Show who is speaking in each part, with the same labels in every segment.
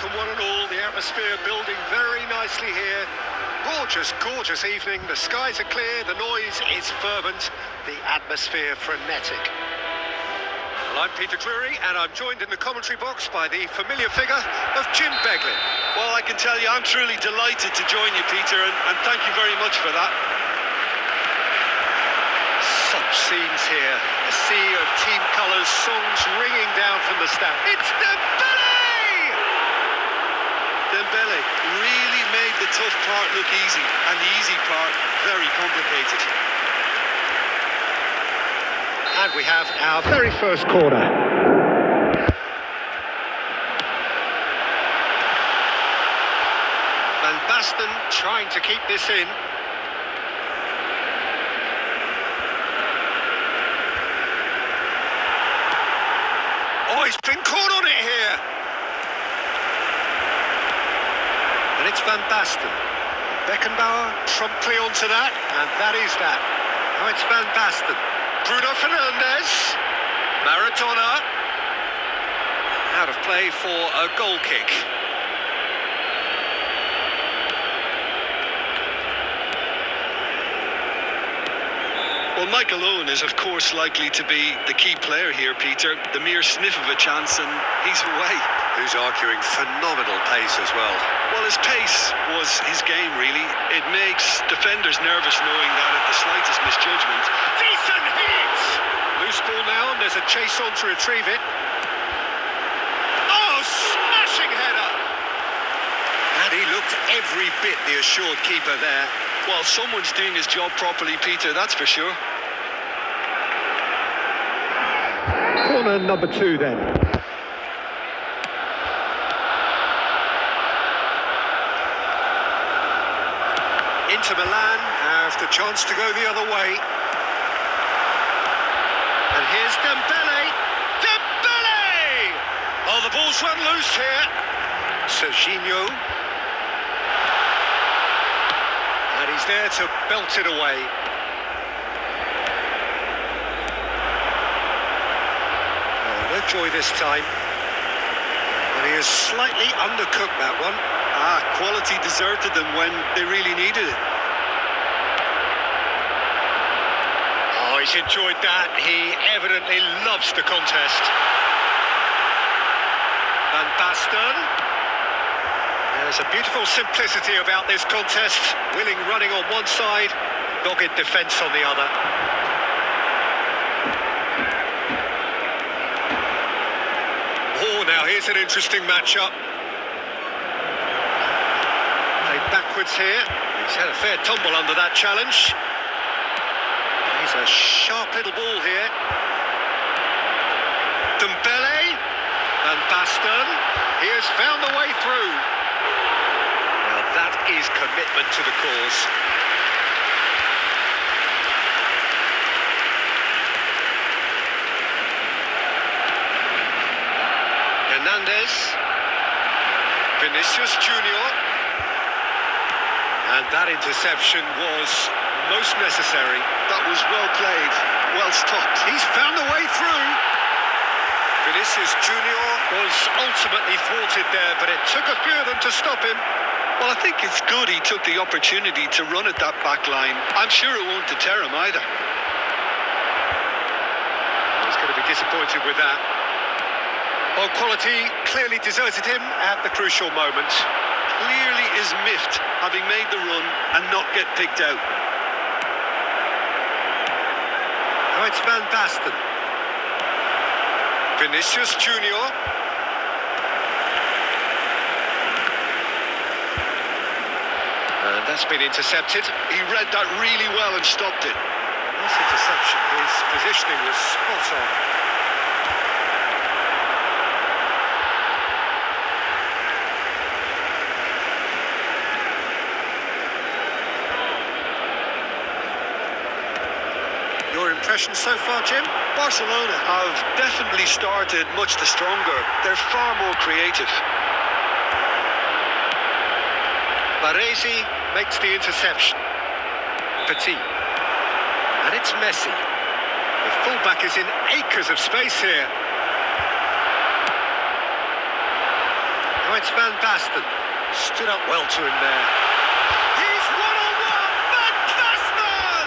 Speaker 1: welcome one and all. The atmosphere building very nicely here. Gorgeous, gorgeous evening. The skies are clear, the noise is fervent, the atmosphere frenetic. Well, I'm Peter Drury, and I'm joined in the commentary box by the familiar figure of Jim Beglin.
Speaker 2: Well, I can tell you, I'm truly delighted to join you, Peter, and thank you very much for that.
Speaker 1: Such scenes here. A sea of team colours, songs ringing down from the stand. It's Dembele!
Speaker 2: Dembele really made the tough part look easy, and the easy part very complicated.
Speaker 1: And we have our very first corner. Van Basten trying to keep this in. Oh, he's been caught on it here. And it's Van Basten. Beckenbauer promptly onto that, and that is that. Now it's Van Basten. Bruno Fernandes. Maradona. Out of play for a goal kick.
Speaker 2: Well, Michael Owen is, of course, likely to be the key player here, Peter. The mere sniff of a chance and he's away.
Speaker 1: Who's arguing phenomenal pace as well.
Speaker 2: Well, his pace was his game, really. It makes defenders nervous knowing that at the slightest misjudgment.
Speaker 1: Decent hit! Loose ball now, and there's a chase on to retrieve it. Oh, smashing header! And he looked every bit the assured keeper there.
Speaker 2: Well, someone's doing his job properly, Peter, that's for sure.
Speaker 1: Corner number 2 then. Inter Milan have the chance to go the other way. And here's Dembele. Dembele! Oh, the ball's run loose here. Serginho. And he's there to belt it away. Oh, no joy this time. And he has slightly undercooked that one.
Speaker 2: Quality deserted them when they really needed it.
Speaker 1: Oh, he's enjoyed that. He evidently loves the contest. Van Basten. There's a beautiful simplicity about this contest. Willing running on one side, dogged defence on the other. Oh, now here's an interesting matchup. Played backwards here. He's had a fair tumble under that challenge. He's a sharp little ball here. Dembele. Van Basten. He has found the way through. That is commitment to the cause. Hernandez. Vinicius Junior. And that interception was most necessary.
Speaker 2: That was well played, well stopped.
Speaker 1: He's found the way through. Vinicius Junior was ultimately thwarted there, but it took a few of them to stop him.
Speaker 2: Well, I think it's good he took the opportunity to run at that back line. I'm sure it won't deter him either.
Speaker 1: He's going to be disappointed with that. Well, quality clearly deserted him at the crucial moment.
Speaker 2: Clearly is miffed, having made the run and not get picked out.
Speaker 1: Now it's Van Basten. Vinicius Junior. And that's been intercepted.
Speaker 2: He read that really well and stopped it.
Speaker 1: Nice interception. His positioning was spot on. Your impression so far, Jim?
Speaker 2: Barcelona have definitely started much the stronger. They're far more creative.
Speaker 1: Baresi makes the interception. Petit. And it's Messi. The fullback is in acres of space here. Now Now it's Van Basten. Stood up well to him there. He's one-on-one! Van Basten!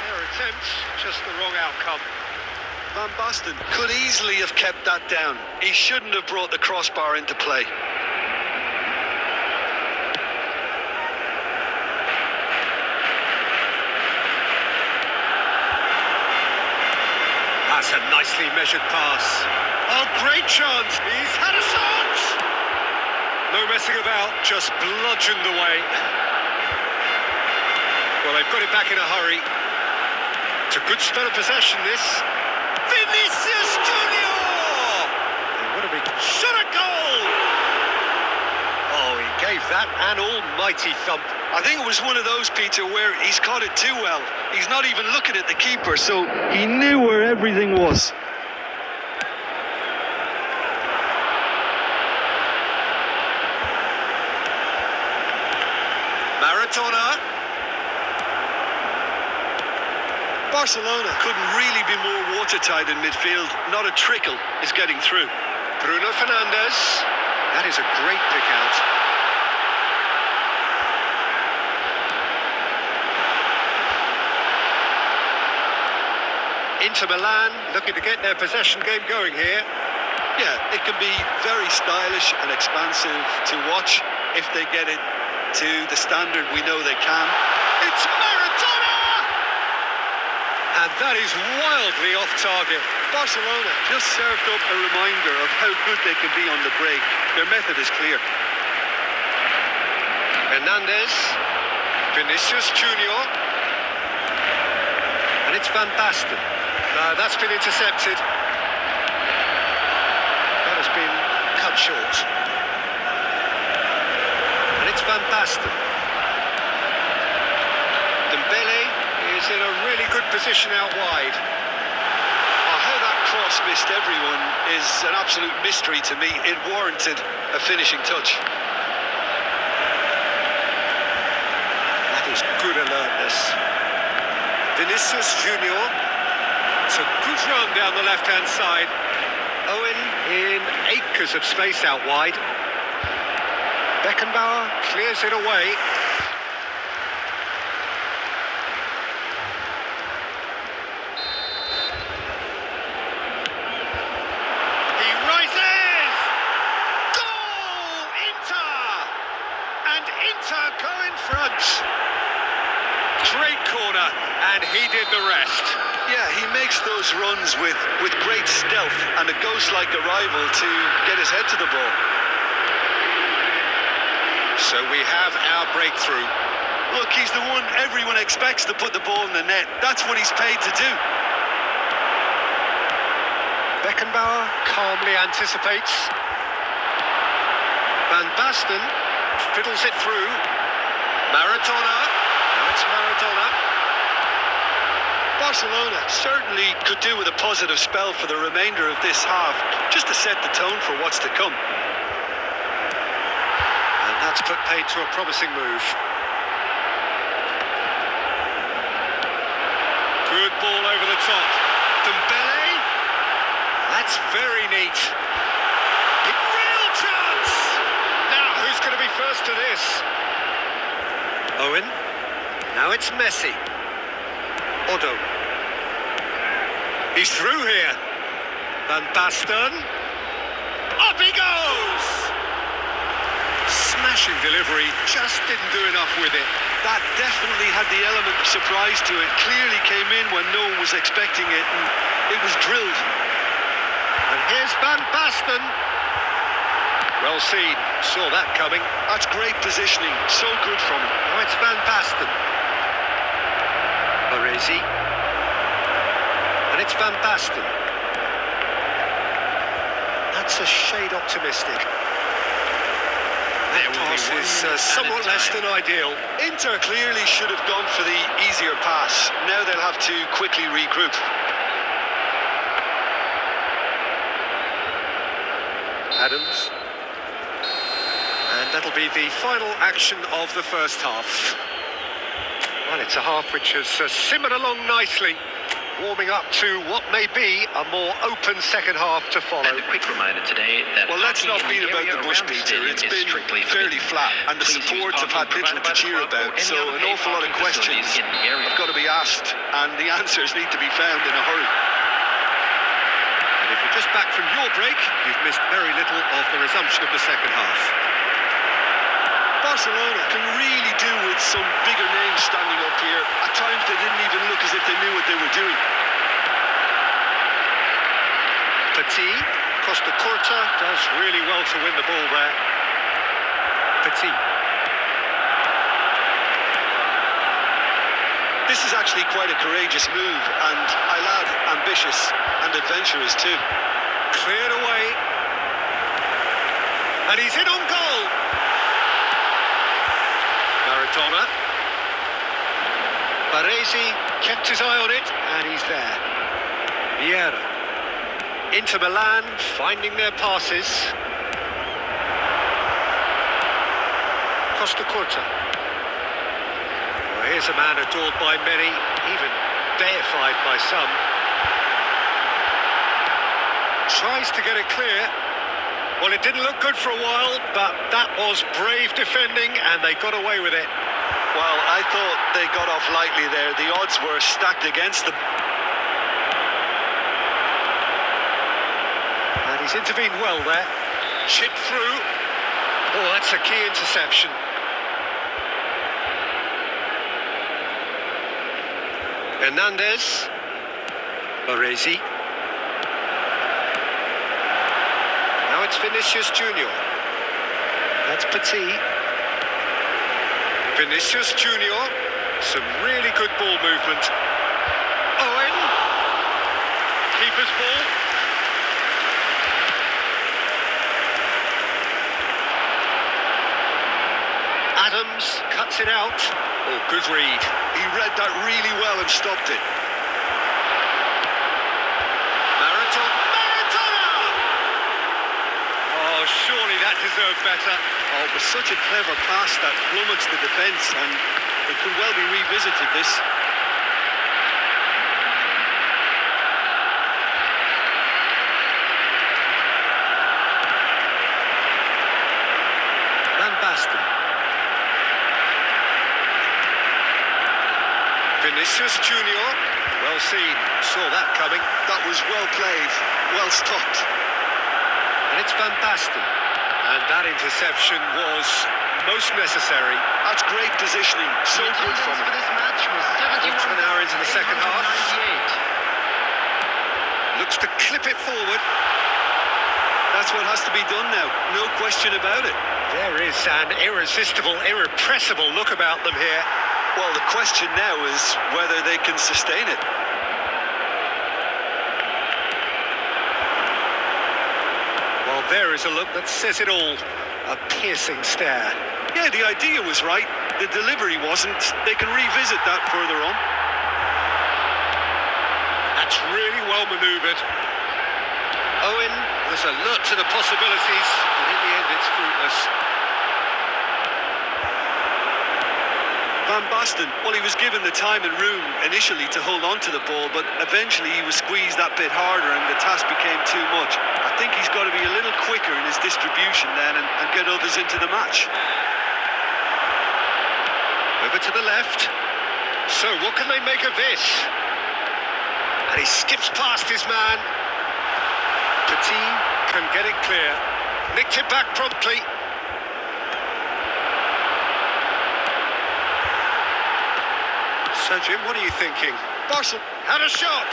Speaker 1: Their attempts, just the wrong outcome.
Speaker 2: Van Basten could easily have kept that down. He shouldn't have brought the crossbar into play.
Speaker 1: That's a nicely measured pass. Oh, great chance. He's had a shot. No messing about, just bludgeoned away. Well, they've got it back in a hurry. It's a good spell of possession, this. Vinicius Junior! What a big shot at goal! Oh, he gave that an almighty thump.
Speaker 2: I think it was one of those, Peter, where he's caught it too well. He's not even looking at the keeper, so he knew where everything was.
Speaker 1: Maradona.
Speaker 2: Barcelona couldn't really be more watertight in midfield. Not a trickle is getting through.
Speaker 1: Bruno Fernandes. That is a great pick out. Inter Milan looking to get their possession game going here.
Speaker 2: Yeah, it can be very stylish and expansive to watch if they get it to the standard we know they can.
Speaker 1: It's Maradona! And that is wildly off target.
Speaker 2: Barcelona just served up a reminder of how good they can be on the break. Their method is clear.
Speaker 1: Hernandez, Vinicius Junior, and it's Van Basten. That's been intercepted. That has been cut short. And it's Van Basten. Dembele is in a really good position out wide.
Speaker 2: Oh, how that cross missed everyone is an absolute mystery to me. It warranted a finishing touch.
Speaker 1: That is good alertness. Vinicius Junior. It's a good run down the left-hand side. Owen in acres of space out wide. Beckenbauer clears it away. He rises! Goal! Inter! And Inter go in front. Great corner, and he did the rest.
Speaker 2: Yeah, he makes those runs with great stealth and a ghost-like arrival to get his head to the ball.
Speaker 1: So we have our breakthrough.
Speaker 2: Look, he's the one everyone expects to put the ball in the net. That's what he's paid to do.
Speaker 1: Beckenbauer calmly anticipates. Van Basten fiddles it through. Maradona. Now it's Maradona.
Speaker 2: Barcelona certainly could do with a positive spell for the remainder of this half, just to set the tone for what's to come.
Speaker 1: And that's put paid to a promising move. Good ball over the top. Dembele. That's very neat. Real chance! Now, who's going to be first to this? Owen. Now it's Messi. Otto. He's through here. Van Basten. Up he goes! Smashing delivery, just didn't do enough with it.
Speaker 2: That definitely had the element of surprise to it. Clearly came in when no one was expecting it, and it was drilled.
Speaker 1: And here's Van Basten. Well seen, saw that coming.
Speaker 2: That's great positioning, so good from him.
Speaker 1: Now it's Van Basten. Baresi. And it's Van Basten. That's a shade optimistic. That pass is somewhat less than ideal.
Speaker 2: Inter clearly should have gone for the easier pass. Now they'll have to quickly regroup.
Speaker 1: Adams. And that'll be the final action of the first half. Well, it's a half which has simmered along nicely. warming up to what may be a more open second half to follow.
Speaker 3: And a quick reminder today that
Speaker 2: Well, let's not
Speaker 3: parking in
Speaker 2: beat
Speaker 3: the
Speaker 2: about
Speaker 3: area
Speaker 2: the bush,
Speaker 3: around the
Speaker 2: Peter.
Speaker 3: stadium
Speaker 2: It's
Speaker 3: is
Speaker 2: been
Speaker 3: strictly
Speaker 2: fairly
Speaker 3: forbidden.
Speaker 2: flat, and the
Speaker 3: Please use
Speaker 2: supports have had
Speaker 3: parking
Speaker 2: little
Speaker 3: provided
Speaker 2: to
Speaker 3: by the
Speaker 2: cheer
Speaker 3: club or
Speaker 2: about,
Speaker 3: any
Speaker 2: so
Speaker 3: other
Speaker 2: an
Speaker 3: paid
Speaker 2: awful lot of
Speaker 3: parking facilities
Speaker 2: questions
Speaker 3: in the area.
Speaker 2: have got to be asked, and the answers need to be found in a hurry.
Speaker 1: And if you're just back from your break, you've missed very little of the resumption of the second half.
Speaker 2: Barcelona can really do with some bigger names standing up here. At times they didn't even look as if they knew what they were doing.
Speaker 1: Petit, Costa Curta does really well to win the ball there. Petit.
Speaker 2: This is actually quite a courageous move, and I'll add ambitious and adventurous too.
Speaker 1: Cleared away. And he's in on goal. Maradona. Baresi kept his eye on it, and he's there. Vieira. Inter Milan finding their passes. Costa Curta. Well, here's a man adored by many, even deified by some. Tries to get it clear. Well, it didn't look good for a while, but that was brave defending, and they got away with it.
Speaker 2: Well, I thought they got off lightly there. The odds were stacked against them.
Speaker 1: And he's intervened well there. Chip through. Oh, that's a key interception. Hernandez. Baresi. Now it's Vinicius Junior. That's Petit. Vinicius Junior. Some really good ball movement. Owen. Keeper's ball. Adams cuts it out. Oh, good read.
Speaker 2: He read that really well and stopped it.
Speaker 1: Maradona! Oh, surely that deserved better.
Speaker 2: Oh, it was such a clever pass that plummets the defence, and it could well be revisited, this.
Speaker 1: Van Basten. Vinicius Junior. Well seen. Saw that coming.
Speaker 2: That was well played, well stopped.
Speaker 1: And it's Van Basten. And that interception was most necessary.
Speaker 2: That's great positioning, so good from him.
Speaker 3: This match was
Speaker 1: 1 hour into the second half. Looks to clip it forward.
Speaker 2: That's what has to be done now, no question about it.
Speaker 1: There is an irresistible, irrepressible look about them here.
Speaker 2: Well, the question now is whether they can sustain it.
Speaker 1: Well, there is a look that says it all. A piercing stare.
Speaker 2: Yeah, the idea was right, the delivery wasn't. They can revisit that further on.
Speaker 1: That's really well manoeuvred. Owen was alert to the possibilities, but in the end it's fruitless.
Speaker 2: Van Basten, well, he was given the time and room initially to hold on to the ball, but eventually he was squeezed that bit harder and the task became too much. I think he's got to be a little quicker in his distribution then and get others into the match.
Speaker 1: Over to the left. So what can they make of this? And he skips past his man. Petit can get it clear. Nicked it back promptly. So, Jim, what are you thinking?
Speaker 2: Barcelona
Speaker 1: Had a shot!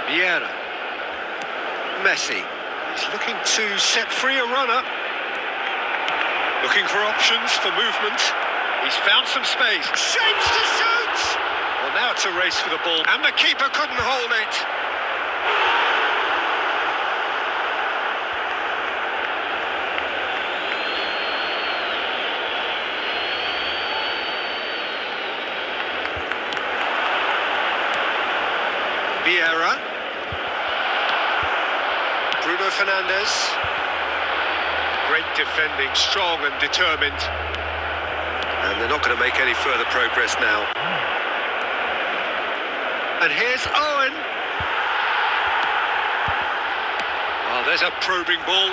Speaker 1: Vieira. Messi. He's looking to set free a runner. Looking for options for movement. He's found some space. Shapes to shoot! Well, now it's a race for the ball. And the keeper couldn't hold it. Vieira. Bruno Fernandes. Great defending, strong and determined. And they're not going to make any further progress now. And here's Owen. Oh, there's a probing ball.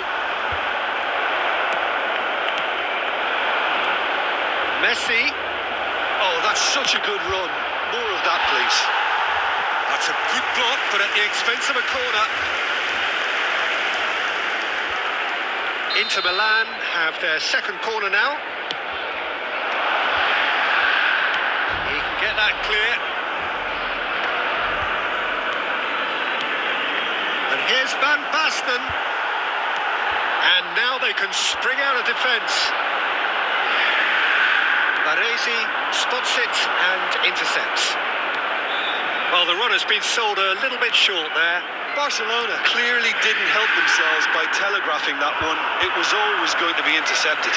Speaker 1: Messi.
Speaker 2: Oh, that's such a good run. More of that, please.
Speaker 1: That's a good block, but at the expense of a corner. Inter Milan have their second corner now. He can get that clear. And here's Van Basten. And now they can spring out of defence. Baresi spots it and intercepts. Well, the runner's been sold a little bit short there.
Speaker 2: Barcelona clearly didn't help themselves by telegraphing that one. It was always going to be intercepted.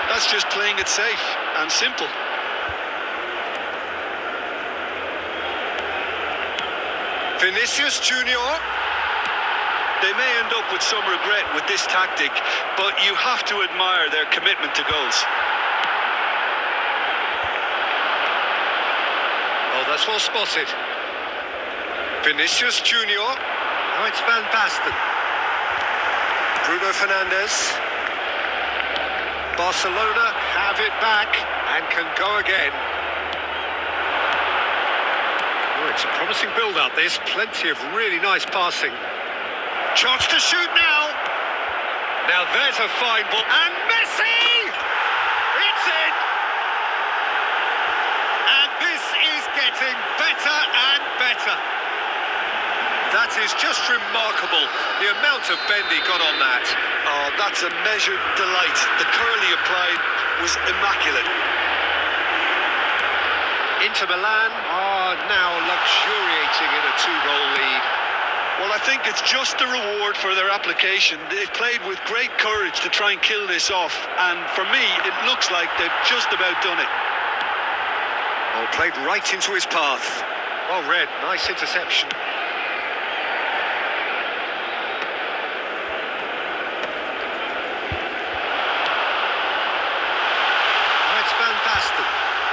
Speaker 2: That's just playing it safe and simple.
Speaker 1: Vinicius Junior.
Speaker 2: They may end up with some regret with this tactic, but you have to admire their commitment to goals.
Speaker 1: Oh, that's well spotted. Vinicius Junior. Now it's Van Basten. Bruno Fernandes. Barcelona have it back and can go again. Oh, it's a promising build-up, this. Plenty of really nice passing. Chance to shoot now. Now there's a fine ball. And Messi! It's in! And this is getting better and better. That is just remarkable, the amount of bend he got on that.
Speaker 2: Oh, that's a measured delight. The curl he applied was immaculate.
Speaker 1: Inter Milan are now luxuriating in a 2-goal lead.
Speaker 2: Well, I think it's just a reward for their application. They've played with great courage to try and kill this off, and for me, it looks like they've just about done it.
Speaker 1: Oh, played right into his path. Well read, nice interception. That's Van Basten.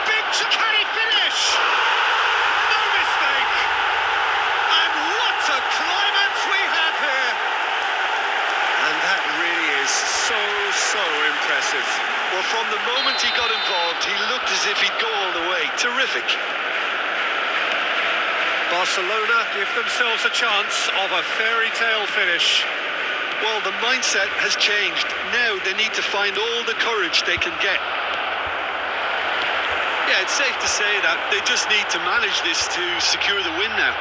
Speaker 1: Big Chicane finish! No mistake! And what a climax we have here! And that really is so impressive.
Speaker 2: Well, from the moment he got involved, he looked as if he'd go all the way. Terrific.
Speaker 1: Barcelona give themselves a chance of a fairy tale finish.
Speaker 2: Well, the mindset has changed. Now they need to find all the courage they can get. Yeah, it's safe to say that they just need to manage this to secure the win now.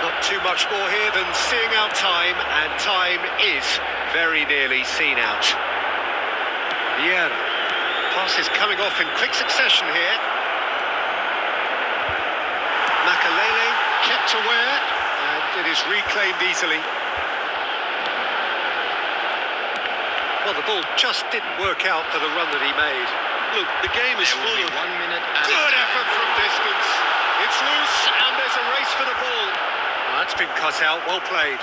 Speaker 1: Not too much more here than seeing out time, and time is very nearly seen out. Yeah, pass is coming off in quick succession here. Makalele kept aware, and it is reclaimed easily. Well, the ball just didn't work out for the run that he made.
Speaker 2: Look, the game is full of...
Speaker 3: 1 minute and
Speaker 1: Good effort from distance. It's loose, and there's a race for the ball. That's been cut out, well played.